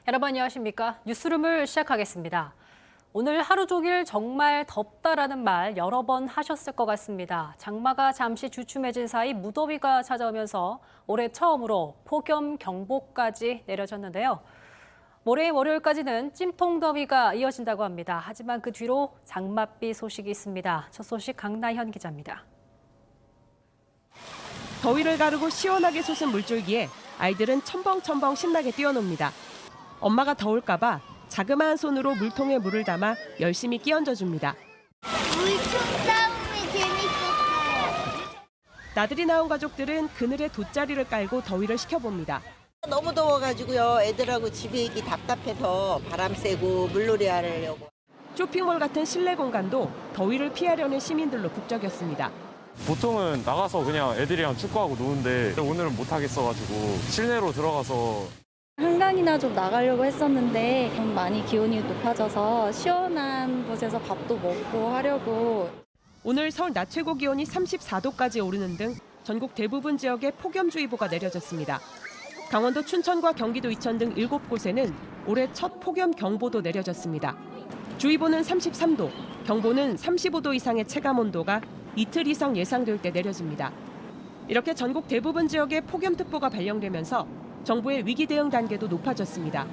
여러분 안녕하십니까? 뉴스룸을 시작하겠습니다. 오늘 하루 종일 정말 덥다라는 말 여러 번 하셨을 것 같습니다. 장마가 잠시 주춤해진 사이 무더위가 찾아오면서 올해 처음으로 폭염경보까지 내려졌는데요. 모레 월요일까지는 찜통더위가 이어진다고 합니다. 하지만 그 뒤로 장맛비 소식이 있습니다. 첫 소식 강나현 기자입니다. 더위를 가르고 시원하게 솟은 물줄기에 아이들은 첨벙첨벙 신나게 뛰어놉니다. 엄마가 더울까 봐 자그마한 손으로 물통에 물을 담아 열심히 끼얹어 줍니다. 물총 싸움이 재밌었어요. 나들이 나온 가족들은 그늘에 돗자리를 깔고 더위를 식혀봅니다. 너무 더워가지고요. 애들하고 집에 있기 답답해서 바람 쐬고 물놀이 하려고. 쇼핑몰 같은 실내 공간도 더위를 피하려는 시민들로 북적였습니다. 보통은 나가서 그냥 애들이랑 축구하고 노는데 오늘은 못 하겠어가지고 실내로 들어가서 한강이나 좀 나가려고 했었는데 좀 많이 기온이 높아져서 시원한 곳에서 밥도 먹고 하려고. 오늘 서울 낮 최고 기온이 34도까지 오르는 등 전국 대부분 지역에 폭염주의보가 내려졌습니다. 강원도 춘천과 경기도 이천 등 7곳에는 올해 첫 폭염 경보도 내려졌습니다. 주의보는 33도, 경보는 35도 이상의 체감온도가 이틀 이상 예상될 때 내려집니다. 이렇게 전국 대부분 지역에 폭염특보가 발령되면서 정부의 위기 대응 단계도 높아졌습니다.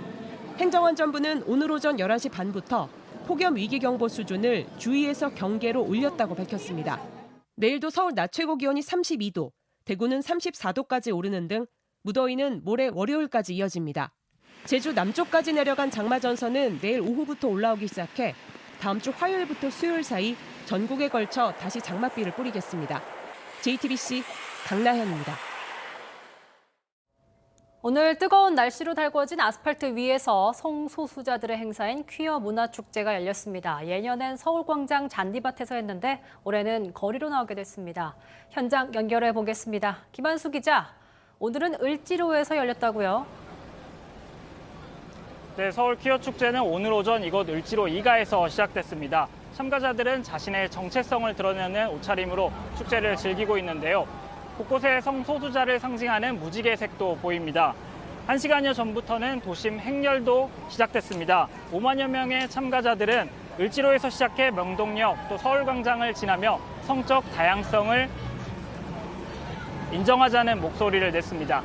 행정안전부는 오늘 오전 11시 반부터 폭염 위기경보 수준을 주의에서 경계로 올렸다고 밝혔습니다. 내일도 서울 낮 최고 기온이 32도, 대구는 34도까지 오르는 등 무더위는 모레 월요일까지 이어집니다. 제주 남쪽까지 내려간 장마전선은 내일 오후부터 올라오기 시작해 다음 주 화요일부터 수요일 사이 전국에 걸쳐 다시 장맛비를 뿌리겠습니다. JTBC 강나현입니다. 오늘 뜨거운 날씨로 달궈진 아스팔트 위에서 성소수자들의 행사인 퀴어 문화축제가 열렸습니다. 예년엔 서울광장 잔디밭에서 했는데 올해는 거리로 나오게 됐습니다. 현장 연결해 보겠습니다. 김한수 기자, 오늘은 을지로에서 열렸다고요? 네, 서울 퀴어 축제는 오늘 오전 이곳 을지로 2가에서 시작됐습니다. 참가자들은 자신의 정체성을 드러내는 옷차림으로 축제를 즐기고 있는데요. 곳곳에 성소수자를 상징하는 무지개색도 보입니다. 1시간여 전부터는 도심 행렬도 시작됐습니다. 5만여 명의 참가자들은 을지로에서 시작해 명동역 또 서울광장을 지나며 성적 다양성을 인정하자는 목소리를 냈습니다.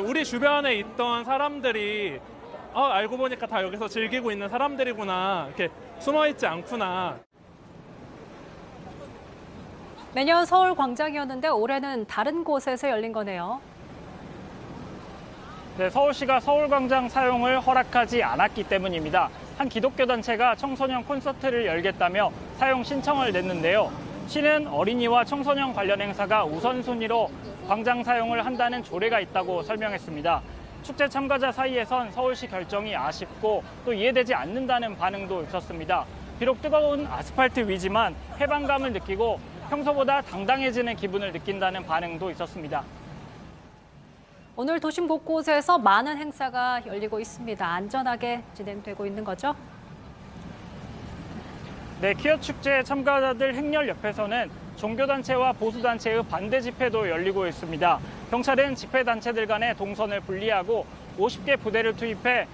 우리 주변에 있던 사람들이 알고 보니까 다 여기서 즐기고 있는 사람들이구나, 이렇게 숨어있지 않구나. 매년 서울광장이었는데 올해는 다른 곳에서 열린 거네요. 네, 서울시가 서울광장 사용을 허락하지 않았기 때문입니다. 한 기독교 단체가 청소년 콘서트를 열겠다며 사용 신청을 냈는데요. 시는 어린이와 청소년 관련 행사가 우선순위로 광장 사용을 한다는 조례가 있다고 설명했습니다. 축제 참가자 사이에선 서울시 결정이 아쉽고 또 이해되지 않는다는 반응도 있었습니다. 비록 뜨거운 아스팔트 위지만 해방감을 느끼고 평소보다 당당해지는 기분을 느낀다는 반응도 있었습니다. 오늘 도심 곳곳에서 많은 행사가 열리고 있습니다. 안전하게 진행되고 있는 거죠? 네, 퀴어 축제 참가자들 행렬 옆에서는 종교단체와 보수단체의 반대 집회도 열리고 있습니다. 경찰은 집회단체들 간의 동선을 분리하고 50개 부대를 투입해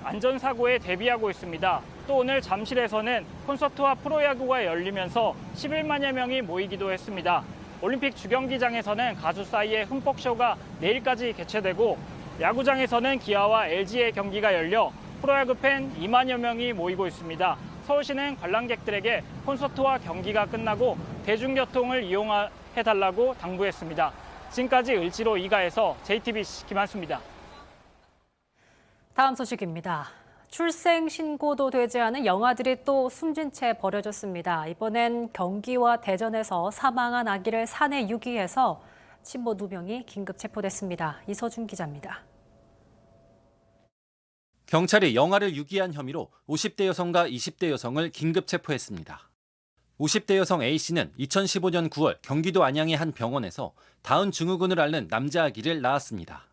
안전사고에 대비하고 있습니다. 또 오늘 잠실에서는 콘서트와 프로야구가 열리면서 11만여 명이 모이기도 했습니다. 올림픽 주경기장에서는 가수 싸이의 흠뻑쇼가 내일까지 개최되고 야구장에서는 기아와 LG의 경기가 열려 프로야구 팬 2만여 명이 모이고 있습니다. 서울시는 관람객들에게 콘서트와 경기가 끝나고 대중교통을 이용해달라고 당부했습니다. 지금까지 을지로 2가에서 JTBC 김한수입니다. 다음 소식입니다. 출생 신고도 되지 않은 영아들이 또 숨진 채 버려졌습니다. 이번엔 경기와 대전에서 사망한 아기를 산에 유기해서 친모 2명이 긴급 체포됐습니다. 이서준 기자입니다. 경찰이 영아를 유기한 혐의로 50대 여성과 20대 여성을 긴급 체포했습니다. 50대 여성 A씨는 2015년 9월 경기도 안양의 한 병원에서 다운 증후군을 앓는 남자 아기를 낳았습니다.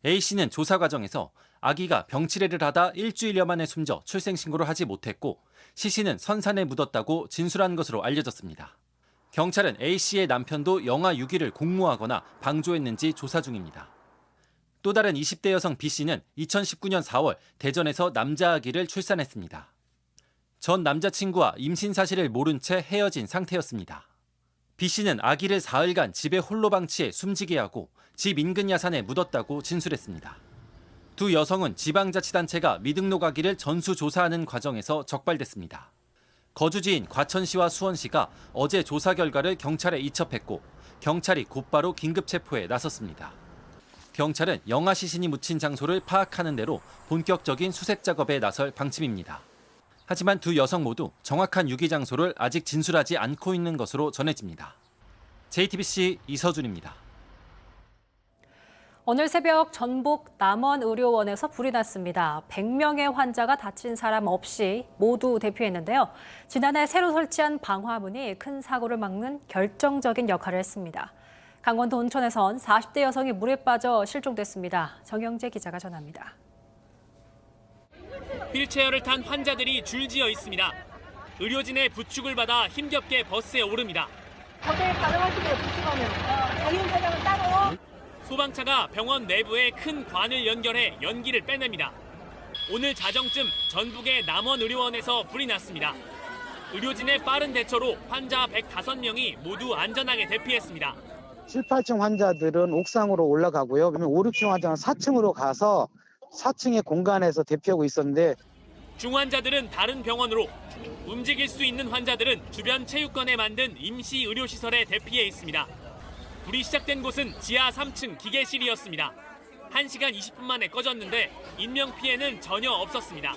A씨는 조사 과정에서 아기가 병치레를 하다 일주일여 만에 숨져 출생신고를 하지 못했고 시신은 선산에 묻었다고 진술한 것으로 알려졌습니다. 경찰은 A씨의 남편도 영아 유기를 공모하거나 방조했는지 조사 중입니다. 또 다른 20대 여성 B씨는 2019년 4월 대전에서 남자 아기를 출산했습니다. 전 남자친구와 임신 사실을 모른 채 헤어진 상태였습니다. B씨는 아기를 사흘간 집에 홀로 방치해 숨지게 하고 집 인근 야산에 묻었다고 진술했습니다. 두 여성은 지방자치단체가 미등록 아기를 전수조사하는 과정에서 적발됐습니다. 거주지인 과천시와 수원시가 어제 조사 결과를 경찰에 이첩했고 경찰이 곧바로 긴급 체포에 나섰습니다. 경찰은 영아 시신이 묻힌 장소를 파악하는 대로 본격적인 수색 작업에 나설 방침입니다. 하지만 두 여성 모두 정확한 유기 장소를 아직 진술하지 않고 있는 것으로 전해집니다. JTBC 이서준입니다. 오늘 새벽 전북 남원의료원에서 불이 났습니다. 100명의 환자가 다친 사람 없이 모두 대피했는데요. 지난해 새로 설치한 방화문이 큰 사고를 막는 결정적인 역할을 했습니다. 강원도 온천에선 40대 여성이 물에 빠져 실종됐습니다. 정영재 기자가 전합니다. 휠체어를 탄 환자들이 줄지어 있습니다. 의료진의 부축을 받아 힘겹게 버스에 오릅니다. 소방차가 병원 내부에 큰 관을 연결해 연기를 빼냅니다. 오늘 자정쯤 전북의 남원의료원에서 불이 났습니다. 의료진의 빠른 대처로 환자 105명이 모두 안전하게 대피했습니다. 7, 8층 환자들은 옥상으로 올라가고요. 그러면 5, 6층 환자는 4층으로 가서 4층의 공간에서 대피하고 있었는데 중환자들은 다른 병원으로, 움직일 수 있는 환자들은 주변 체육관에 만든 임시 의료시설에 대피해 있습니다. 불이 시작된 곳은 지하 3층 기계실이었습니다. 1시간 20분 만에 꺼졌는데 인명피해는 전혀 없었습니다.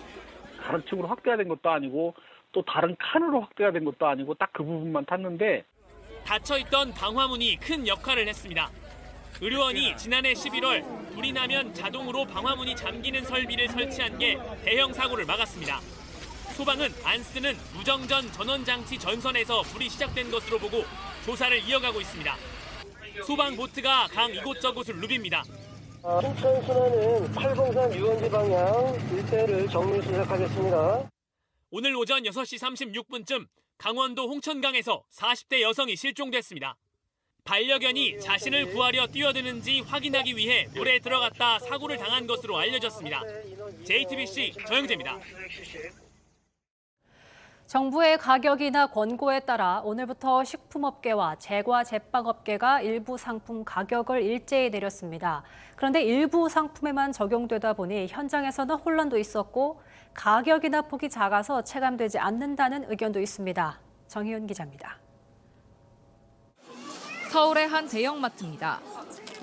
다른 층으로 확대가 된 것도 아니고 또 다른 칸으로 확대가 된 것도 아니고 딱 그 부분만 탔는데 닫혀있던 방화문이 큰 역할을 했습니다. 의료원이 지난해 11월 불이 나면 자동으로 방화문이 잠기는 설비를 설치한 게 대형 사고를 막았습니다. 소방은 안 쓰는 무정전 전원장치 전선에서 불이 시작된 것으로 보고 조사를 이어가고 있습니다. 소방 보트가 강 이곳저곳을 누빕니다. 춘천 순환은 팔봉산 유원지 방향 일대를 정밀 수색하겠습니다. 오늘 오전 6시 36분쯤 강원도 홍천강에서 40대 여성이 실종됐습니다. 반려견이 자신을 구하려 뛰어드는지 확인하기 위해 물에 들어갔다 사고를 당한 것으로 알려졌습니다. JTBC 정영재입니다. 정부의 가격이나 권고에 따라 오늘부터 식품업계와 제과 제빵업계가 일부 상품 가격을 일제히 내렸습니다. 그런데 일부 상품에만 적용되다 보니 현장에서는 혼란도 있었고 가격이나 폭이 작아서 체감되지 않는다는 의견도 있습니다. 정희윤 기자입니다. 서울의 한 대형마트입니다.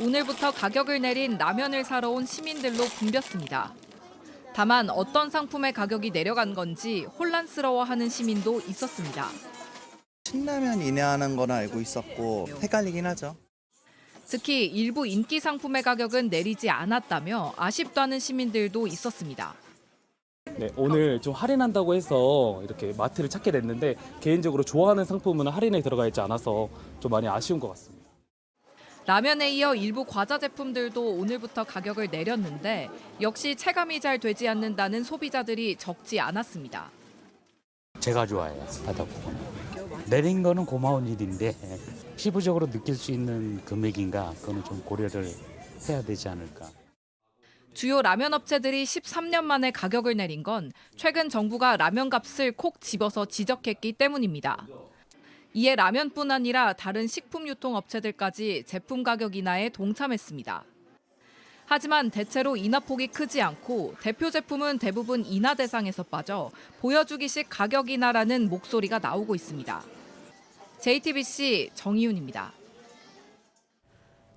오늘부터 가격을 내린 라면을 사러 온 시민들로 붐볐습니다. 다만 어떤 상품의 가격이 내려간 건지 혼란스러워하는 시민도 있었습니다. 신라면 인하하는 건 알고 있었고 헷갈리긴 하죠. 특히 일부 인기 상품의 가격은 내리지 않았다며 아쉽다는 시민들도 있었습니다. 네, 오늘 좀 할인한다고 해서 이렇게 마트를 찾게 됐는데 개인적으로 좋아하는 상품은 할인에 들어가 있지 않아서 좀 많이 아쉬운 것 같습니다. 라면에 이어 일부 과자 제품들도 오늘부터 가격을 내렸는데 역시 체감이 잘 되지 않는다는 소비자들이 적지 않았습니다. 제가 좋아해요. 받아보고. 내린 거는 고마운 일인데 피부적으로 느낄 수 있는 금액인가 그거는 좀 고려를 해야 되지 않을까. 주요 라면 업체들이 13년 만에 가격을 내린 건 최근 정부가 라면 값을 콕 집어서 지적했기 때문입니다. 이에 라면뿐 아니라 다른 식품 유통 업체들까지 제품 가격 인하에 동참했습니다. 하지만 대체로 인하폭이 크지 않고 대표 제품은 대부분 인하 대상에서 빠져 보여주기식 가격 인하라는 목소리가 나오고 있습니다. JTBC 정희윤입니다.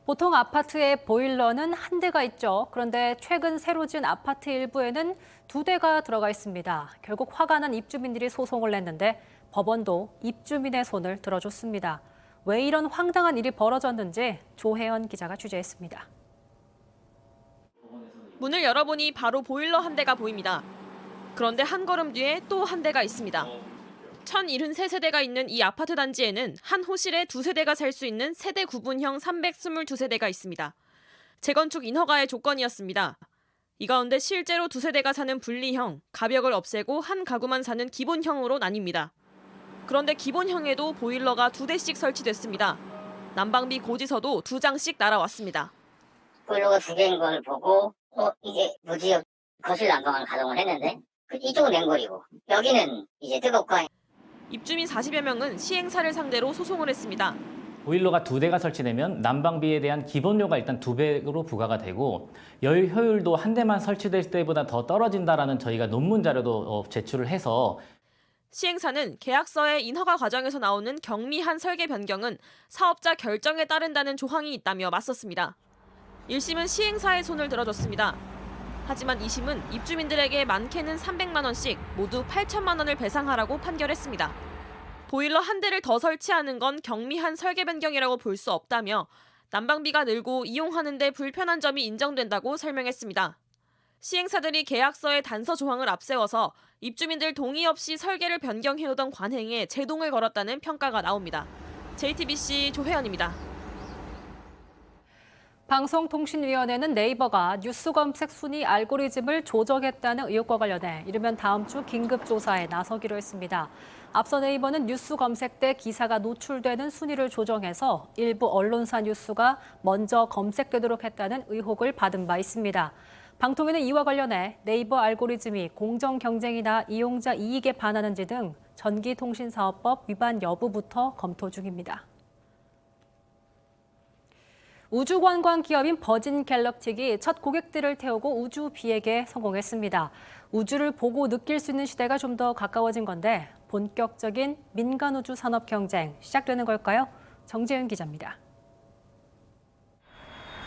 보통 아파트에 보일러는 한 대가 있죠. 그런데 최근 새로 지은 아파트 일부에는 2대가 들어가 있습니다. 결국 화가 난 입주민들이 소송을 냈는데 법원도 입주민의 손을 들어줬습니다. 왜 이런 황당한 일이 벌어졌는지 조혜연 기자가 취재했습니다. 문을 열어보니 바로 보일러 한 대가 보입니다. 그런데 한 걸음 뒤에 또 한 대가 있습니다. 1073세대가 있는 이 아파트 단지에는 한 호실에 2세대가 살 수 있는 세대 구분형 322세대가 있습니다. 재건축 인허가의 조건이었습니다. 이 가운데 실제로 2세대가 사는 분리형, 가벽을 없애고 한 가구만 사는 기본형으로 나뉩니다. 그런데 기본형에도 보일러가 2대씩 설치됐습니다. 난방비 고지서도 2장씩 날아왔습니다. 보일러가 2개인 걸 보고 이게 무지역 거실 난방을 가동을 했는데 이쪽은 냉골이고 여기는 이제 뜨겁고. 입주민 40여 명은 시행사를 상대로 소송을 했습니다. 보일러가 2대가 설치되면 난방비에 대한 기본료가 일단 2배로 부과가 되고 열 효율도 한 대만 설치될 때보다 더 떨어진다라는 저희가 논문 자료도 제출을 해서 시행사는 계약서의 인허가 과정에서 나오는 경미한 설계 변경은 사업자 결정에 따른다는 조항이 있다며 맞섰습니다. 1심은 시행사의 손을 들어줬습니다. 하지만 2심은 입주민들에게 많게는 300만 원씩 모두 8천만 원을 배상하라고 판결했습니다. 보일러 한 대를 더 설치하는 건 경미한 설계 변경이라고 볼 수 없다며 난방비가 늘고 이용하는 데 불편한 점이 인정된다고 설명했습니다. 시행사들이 계약서의 단서 조항을 앞세워서 입주민들 동의 없이 설계를 변경해오던 관행에 제동을 걸었다는 평가가 나옵니다. JTBC 조혜연입니다. 방송통신위원회는 네이버가 뉴스 검색 순위 알고리즘을 조정했다는 의혹과 관련해 이르면 다음 주 긴급조사에 나서기로 했습니다. 앞서 네이버는 뉴스 검색 때 기사가 노출되는 순위를 조정해서 일부 언론사 뉴스가 먼저 검색되도록 했다는 의혹을 받은 바 있습니다. 방통위는 이와 관련해 네이버 알고리즘이 공정 경쟁이나 이용자 이익에 반하는지 등 전기통신사업법 위반 여부부터 검토 중입니다. 우주관광 기업인 버진 갤럭틱이 첫 고객들을 태우고 우주 비행에 성공했습니다. 우주를 보고 느낄 수 있는 시대가 좀 더 가까워진 건데 본격적인 민간 우주 산업 경쟁 시작되는 걸까요? 정재윤 기자입니다.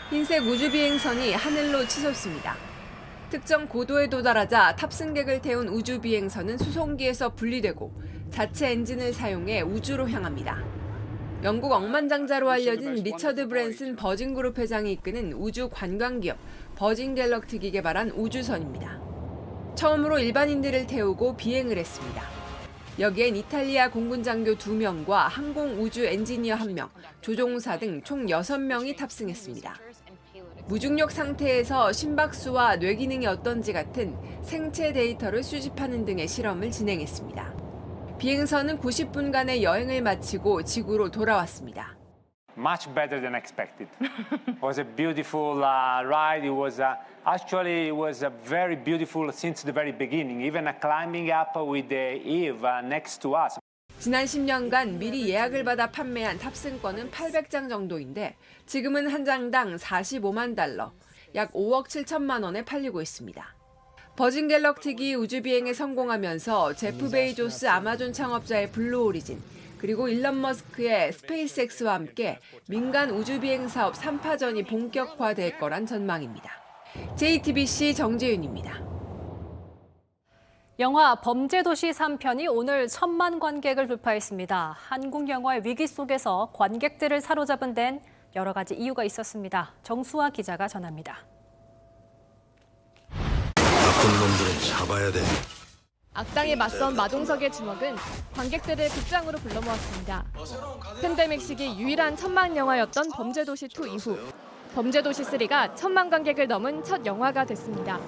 흰색 우주 비행선이 하늘로 치솟습니다. 특정 고도에 도달하자 탑승객을 태운 우주 비행선은 수송기에서 분리되고 자체 엔진을 사용해 우주로 향합니다. 영국 억만장자로 알려진 리처드 브랜슨 버진그룹 회장이 이끄는 우주 관광기업 버진 갤럭틱이 개발한 우주선입니다. 처음으로 일반인들을 태우고 비행을 했습니다. 여기엔 이탈리아 공군 장교 2명과 항공 우주 엔지니어 1명, 조종사 등 총 6명이 탑승했습니다. 무중력 상태에서 심박수와 뇌기능이 어떤지 같은 생체 데이터를 수집하는 등의 실험을 진행했습니다. 비행선은 90분간의 여행을 마치고 지구로 돌아왔습니다. Much better than expected. It was a beautiful ride. It was very beautiful since the very beginning. Even climbing up with Eve next to us. 지난 10년간 미리 예약을 받아 판매한 탑승권은 800장 정도인데 지금은 한 장당 45만 달러, 약 5억 7천만 원에 팔리고 있습니다. 버진 갤럭틱이 우주 비행에 성공하면서 제프 베이조스 아마존 창업자의 블루 오리진, 그리고 일론 머스크의 스페이스X와 함께 민간 우주 비행 사업 3파전이 본격화될 거란 전망입니다. JTBC 정재윤입니다. 영화 범죄도시 3편이 오늘 1,000만 관객을 돌파했습니다. 한국 영화의 위기 속에서 관객들을 사로잡은 데는 여러 가지 이유가 있었습니다. 정수아 기자가 전합니다. 나쁜 놈들은 잡아야 돼. 악당에 맞선 마동석의 주먹은 관객들을 극장으로 불러 모았습니다. 팬데믹 시기 유일한 1,000만 영화였던 범죄도시 2 이후 범죄도시 3가 1,000만 관객을 넘은 첫 영화가 됐습니다.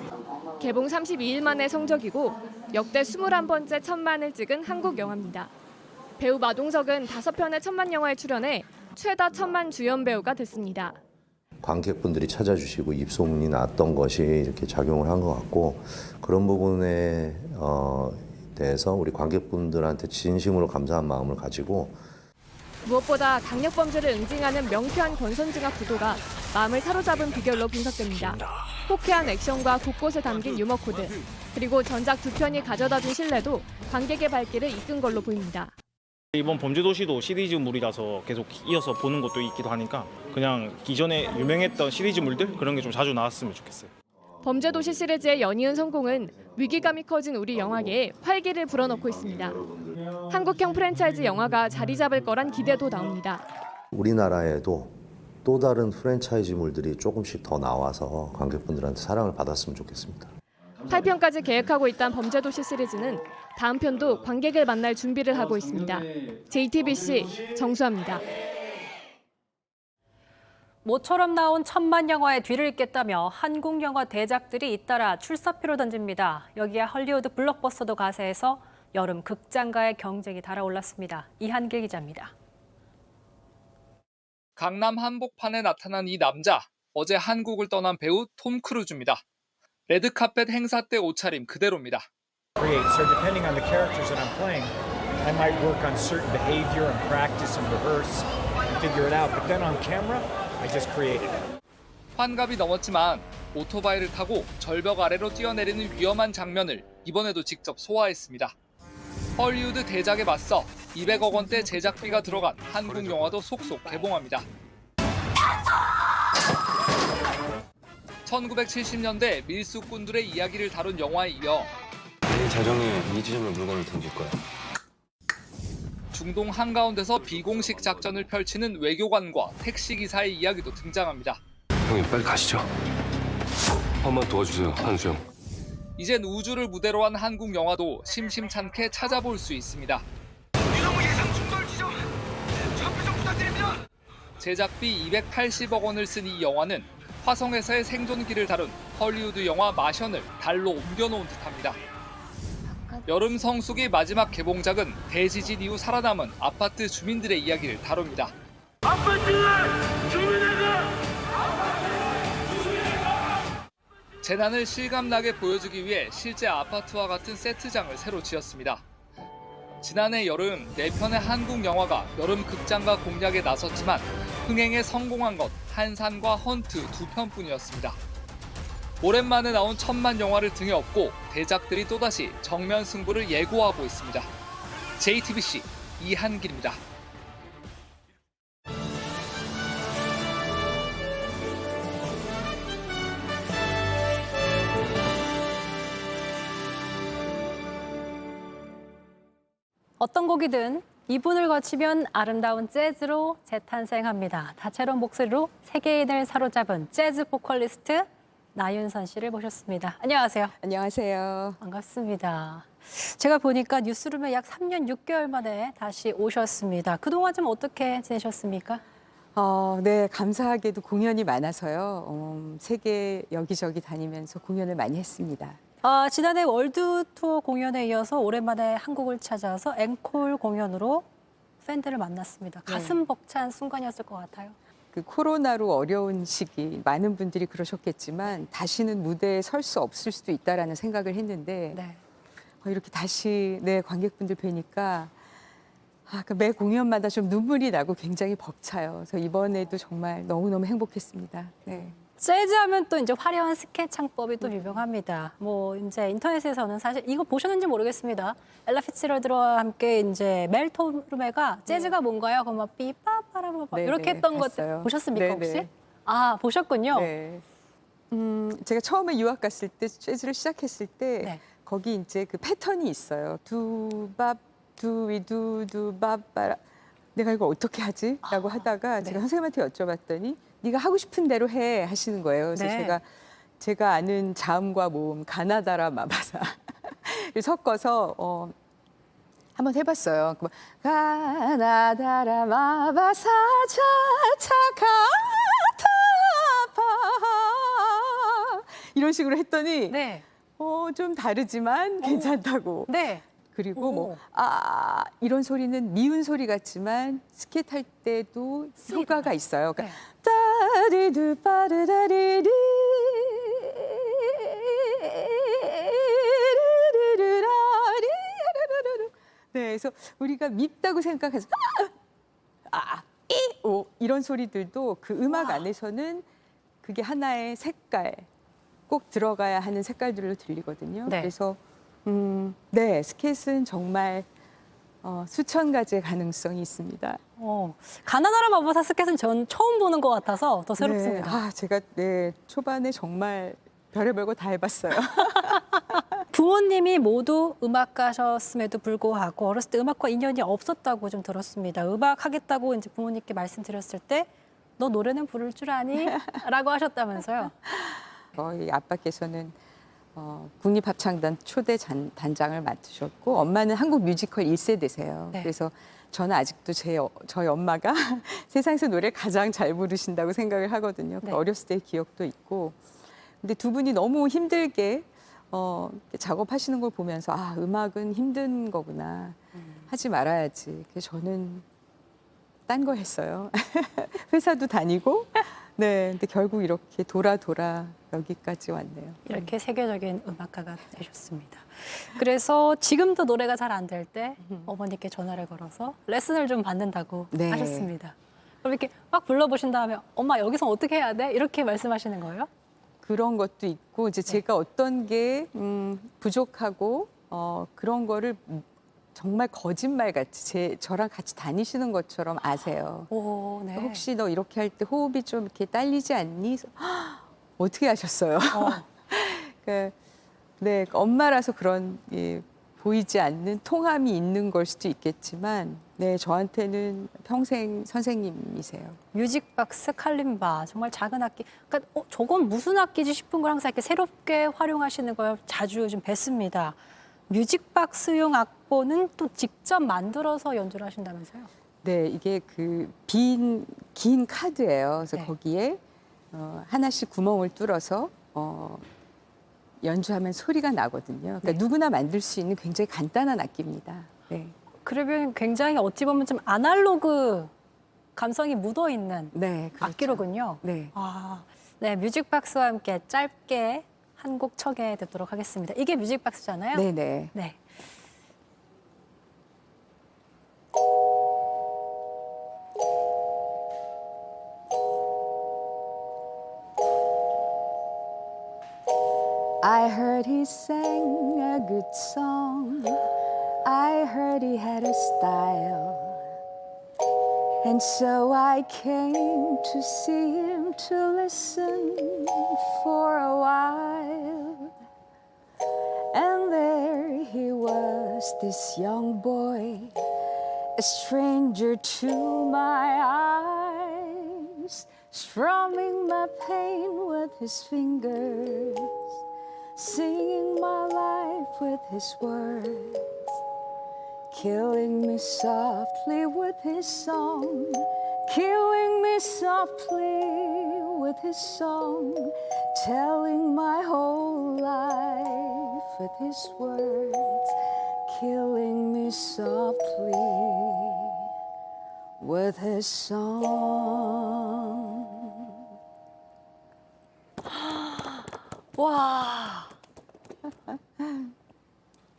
개봉 32일 만의 성적이고 역대 21번째 1,000만을 찍은 한국 영화입니다. 배우 마동석은 5편의 1,000만 영화에 출연해 최다 1,000만 주연 배우가 됐습니다. 관객분들이 찾아주시고 입소문이 났던 것이 이렇게 작용을 한 것 같고 그런 부분에 대해서 우리 관객분들한테 진심으로 감사한 마음을 가지고 무엇보다 강력범죄를 응징하는 명쾌한 권선징악 구도가 마음을 사로잡은 비결로 분석됩니다. 호쾌한 액션과 곳곳에 담긴 유머 코드, 그리고 전작 2편이 가져다준 신뢰도 관객의 발길을 이끈 걸로 보입니다. 이번 범죄도시도 시리즈물이라서 계속 이어서 보는 것도 있기도 하니까 그냥 기존에 유명했던 시리즈물들 그런 게 좀 자주 나왔으면 좋겠어요. 범죄도시 시리즈의 연이은 성공은 위기감이 커진 우리 영화계에 활기를 불어넣고 있습니다. 한국형 프랜차이즈 영화가 자리 잡을 거란 기대도 나옵니다. 우리나라에도 또 다른 프랜차이즈물들이 조금씩 더 나와서 관객분들한테 사랑을 받았으면 좋겠습니다. 8편까지 계획하고 있던 범죄도시 시리즈는 다음 편도 관객을 만날 준비를 하고 있습니다. JTBC 정수아입니다. 모처럼 나온 1,000만 영화의 뒤를 잇겠다며 한국 영화 대작들이 잇따라 출사표를 던집니다. 여기에 헐리우드 블록버스터도 가세해서 여름 극장가의 경쟁이 달아올랐습니다. 이한길 기자입니다. 강남 한복판에 나타난 이 남자, 어제 한국을 떠난 배우 톰 크루즈입니다. 레드카펫 행사 때 옷차림 그대로입니다. So depending on the characters that I'm playing, I might work on certain behavior and practice and rehearse and figure it out. But then on camera, I just create it. 환갑이 넘었지만 오토바이를 타고 절벽 아래로 뛰어내리는 위험한 장면을 이번에도 직접 소화했습니다. 헐리우드 대작에 맞서 200억 원대 제작비가 들어간 한국 영화도 속속 개봉합니다. 1970년대 밀수꾼들의 이야기를 다룬 영화에 이어 내 자정에 이 지점에 물건을 던질 거야. 중동 한가운데서 비공식 작전을 펼치는 외교관과 택시기사의 이야기도 등장합니다. 형님 빨리 가시죠. 한번 도와주세요, 한수영. 이젠 우주를 무대로 한 한국 영화도 심심찮게 찾아볼 수 있습니다. 제작비 280억 원을 쓴 이 영화는 화성에서의 생존기를 다룬 헐리우드 영화 마션을 달로 옮겨놓은 듯합니다. 여름 성수기 마지막 개봉작은 대지진 이후 살아남은 아파트 주민들의 이야기를 다룹니다. 재난을 실감나게 보여주기 위해 실제 아파트와 같은 세트장을 새로 지었습니다. 지난해 여름 4편의 한국 영화가 여름 극장가 공략에 나섰지만 흥행에 성공한 것 한산과 헌트 2편뿐이었습니다. 오랜만에 나온 천만 영화를 등에 업고 대작들이 또다시 정면 승부를 예고하고 있습니다. JTBC 이한길입니다. 어떤 곡이든 이분을 거치면 아름다운 재즈로 재탄생합니다. 다채로운 목소리로 세계인을 사로잡은 재즈 보컬리스트 나윤선 씨를 모셨습니다. 안녕하세요. 안녕하세요. 반갑습니다. 제가 보니까 뉴스룸에 약 3년 6개월 만에 다시 오셨습니다. 그동안 좀 어떻게 지내셨습니까? 네, 감사하게도 공연이 많아서요. 세계 여기저기 다니면서 공연을 많이 했습니다. 지난해 월드 투어 공연에 이어서 오랜만에 한국을 찾아서 앵콜 공연으로 팬들을 만났습니다. 가슴 벅찬 순간이었을 것 같아요. 그 코로나로 어려운 시기 많은 분들이 그러셨겠지만 다시는 무대에 설 수 없을 수도 있다라는 생각을 했는데 이렇게 다시 관객분들 뵈니까 매 공연마다 좀 눈물이 나고 굉장히 벅차요. 그래서 이번에도 정말 너무너무 행복했습니다. 네. 재즈 하면 또 이제 화려한 스케치 창법이 또 유명합니다. 뭐 이제 인터넷에서는 사실 이거 보셨는지 모르겠습니다. 엘라 피츠럴드와 함께 이제 멜 토르메가 재즈가 뭔가요? 그럼 막 삐빠빠라빠빠 이렇게 했던 것 보셨습니까 혹시? 아 보셨군요. 네. 제가 처음에 유학 갔을 때 재즈를 시작했을 때 거기 이제 그 패턴이 있어요. 두밥 두위두 두밥바라. 내가 이거 어떻게 하지? 라고 하다가 제가 선생님한테 여쭤봤더니 네가 하고 싶은 대로 해 하시는 거예요. 그래서 제가 아는 자음과 모음 가나다라 마바사를 섞어서 한번 해봤어요. 가나다라 마바사 차차카타파 이런 식으로 했더니 좀 다르지만 괜찮다고. 그리고 이런 소리는 미운 소리 같지만 스케이트 할 때도 효과가 있어요. 그러니까 따리두 빠르다리리 그래서 우리가 밉다고 생각해서 이런 소리들도 그 음악 안에서는 그게 하나의 색깔 꼭 들어가야 하는 색깔들로 들리거든요. 그래서 스케이트는 정말 수천 가지의 가능성이 있습니다. 가나다라 마바사 스케이트는 전 처음 보는 것 같아서 더 새롭습니다. 제가 초반에 정말 별의별 거 다 해봤어요. 부모님이 모두 음악가셨음에도 불구하고 어렸을 때 음악과 인연이 없었다고 좀 들었습니다. 음악 하겠다고 이제 부모님께 말씀드렸을 때 너 노래는 부를 줄 아니? 라고 하셨다면서요. 아빠께서는 국립합창단 초대 단장을 맡으셨고 엄마는 한국 뮤지컬 1세대세요. 그래서 저는 아직도 저희 엄마가 세상에서 노래를 가장 잘 부르신다고 생각을 하거든요. 어렸을 때의 기억도 있고. 근데 두 분이 너무 힘들게 작업하시는 걸 보면서 음악은 힘든 거구나. 하지 말아야지. 그래서 저는 딴 거 했어요. 회사도 다니고 네, 근데 결국 이렇게 돌아 여기까지 왔네요. 이렇게 세계적인 음악가가 되셨습니다. 그래서 지금도 노래가 잘 안 될 때 어머니께 전화를 걸어서 레슨을 좀 받는다고 네. 하셨습니다. 그럼 이렇게 막 불러보신 다음에 엄마 여기서 어떻게 해야 돼? 이렇게 말씀하시는 거예요? 그런 것도 있고 이제 제가 어떤 게 부족하고 그런 거를 정말 거짓말같이 저랑 같이 다니시는 것처럼 아세요. 오, 네. 혹시 너 이렇게 할 때 호흡이 좀 이렇게 딸리지 않니? 어떻게 하셨어요? 네, 엄마라서 그런 보이지 않는 통함이 있는 걸 수도 있겠지만, 네, 저한테는 평생 선생님이세요. 뮤직박스 칼림바 정말 작은 악기. 그러니까 저건 무슨 악기지 싶은 걸 항상 이렇게 새롭게 활용하시는 걸 자주 좀 뵀습니다. 뮤직박스용 악보는 또 직접 만들어서 연주를 하신다면서요? 네, 이게 그 긴 카드예요. 그래서 네. 거기에 하나씩 구멍을 뚫어서 연주하면 소리가 나거든요. 그러니까 네. 누구나 만들 수 있는 굉장히 간단한 악기입니다. 네. 그러면 굉장히 어찌 보면 좀 아날로그 감성이 묻어 있는 네, 그렇죠. 악기로군요. 네. 네, 뮤직박스와 함께 짧게 한 곡 청해 듣도록 하겠습니다. 이게 뮤직박스잖아요. 네네. 네. I heard he sang a good song. I heard he had a style. And so I came to see him to listen for a while. And there he was, this young boy, a stranger to my eyes, strumming my pain with his fingers, singing my life with his words, killing me softly with his song, killing me softly with his song, telling my whole life with his words, killing me softly with his song. 와.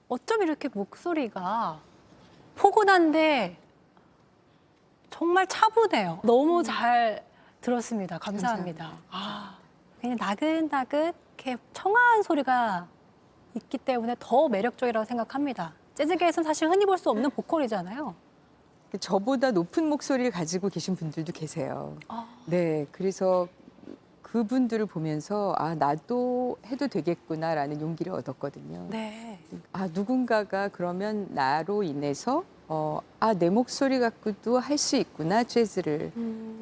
어쩜 이렇게 목소리가 포근한데 정말 차분해요. 너무 잘 들었습니다. 감사합니다. 그냥 나긋나긋 이렇게 청아한 소리가 있기 때문에 더 매력적이라고 생각합니다. 재즈계에서는 사실 흔히 볼 수 없는 보컬이잖아요. 저보다 높은 목소리를 가지고 계신 분들도 계세요. 네, 그래서 그분들을 보면서 아, 나도 해도 되겠구나라는 용기를 얻었거든요. 네. 아, 누군가가 그러면 나로 인해서 아, 내 목소리 갖고도 할 수 있구나, 재즈를.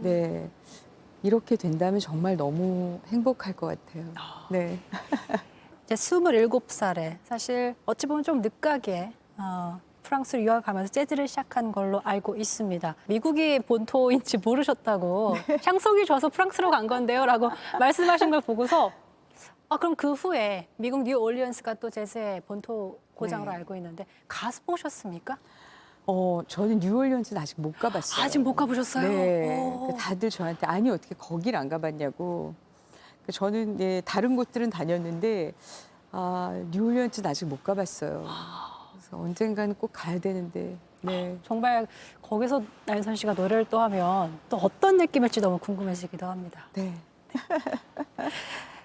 네. 이렇게 된다면 정말 너무 행복할 것 같아요. 네. 이제 27살에 사실 어찌 보면 좀 늦가게 프랑스를 유학 가면서 재즈를 시작한 걸로 알고 있습니다. 미국이 본토인지 모르셨다고 향속이 좋아서 프랑스로 간 건데요 라고 말씀하신 걸 보고서 그럼 그 후에 미국 뉴올리언스가 또 재즈의 본토 고장으로 네. 알고 있는데 가서 보셨습니까? 저는 뉴올리언스는 아직 못 가봤어요. 아직 못 가보셨어요? 네. 오. 다들 저한테 아니 어떻게 거길 안 가봤냐고. 저는 네, 다른 곳들은 다녔는데 뉴올리언스는 아직 못 가봤어요. 그래서 언젠가는 꼭 가야 되는데. 네. 정말 거기서 나윤선 씨가 노래를 또 하면 또 어떤 느낌일지 너무 궁금해지기도 합니다. 네.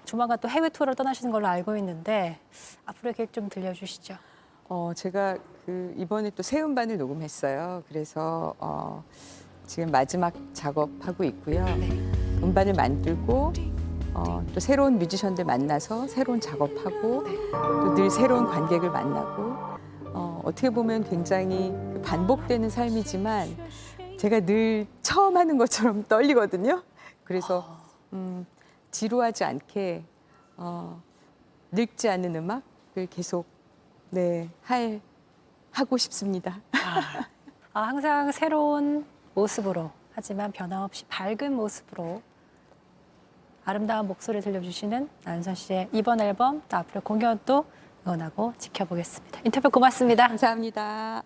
조만간 또 해외 투어를 떠나시는 걸로 알고 있는데 앞으로의 계획 좀 들려주시죠. 제가 이번에 또 새 음반을 녹음했어요. 그래서 지금 마지막 작업하고 있고요. 음반을 만들고 또 새로운 뮤지션들 만나서 새로운 작업하고 또 늘 새로운 관객을 만나고 어떻게 보면 굉장히 반복되는 삶이지만 제가 늘 처음 하는 것처럼 떨리거든요. 그래서 지루하지 않게 늙지 않는 음악을 계속 하고 싶습니다. 항상 새로운 모습으로 하지만 변함없이 밝은 모습으로 아름다운 목소리를 들려주시는 나윤선 씨의 이번 앨범 또 앞으로 공연도 응원하고 지켜보겠습니다. 인터뷰 고맙습니다. 감사합니다.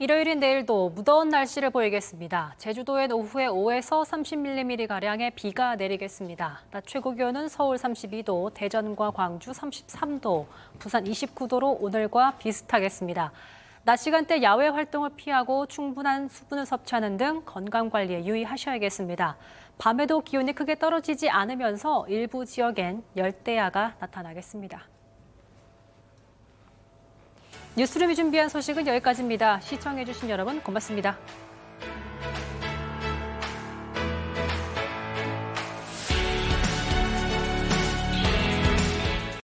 일요일인 내일도 무더운 날씨를 보이겠습니다. 제주도엔 오후에 5에서 30mm가량의 비가 내리겠습니다. 낮 최고 기온은 서울 32도, 대전과 광주 33도, 부산 29도로 오늘과 비슷하겠습니다. 낮 시간대 야외 활동을 피하고 충분한 수분을 섭취하는 등 건강 관리에 유의하셔야겠습니다. 밤에도 기온이 크게 떨어지지 않으면서 일부 지역엔 열대야가 나타나겠습니다. 뉴스룸이 준비한 소식은 여기까지입니다. 시청해주신 여러분 고맙습니다.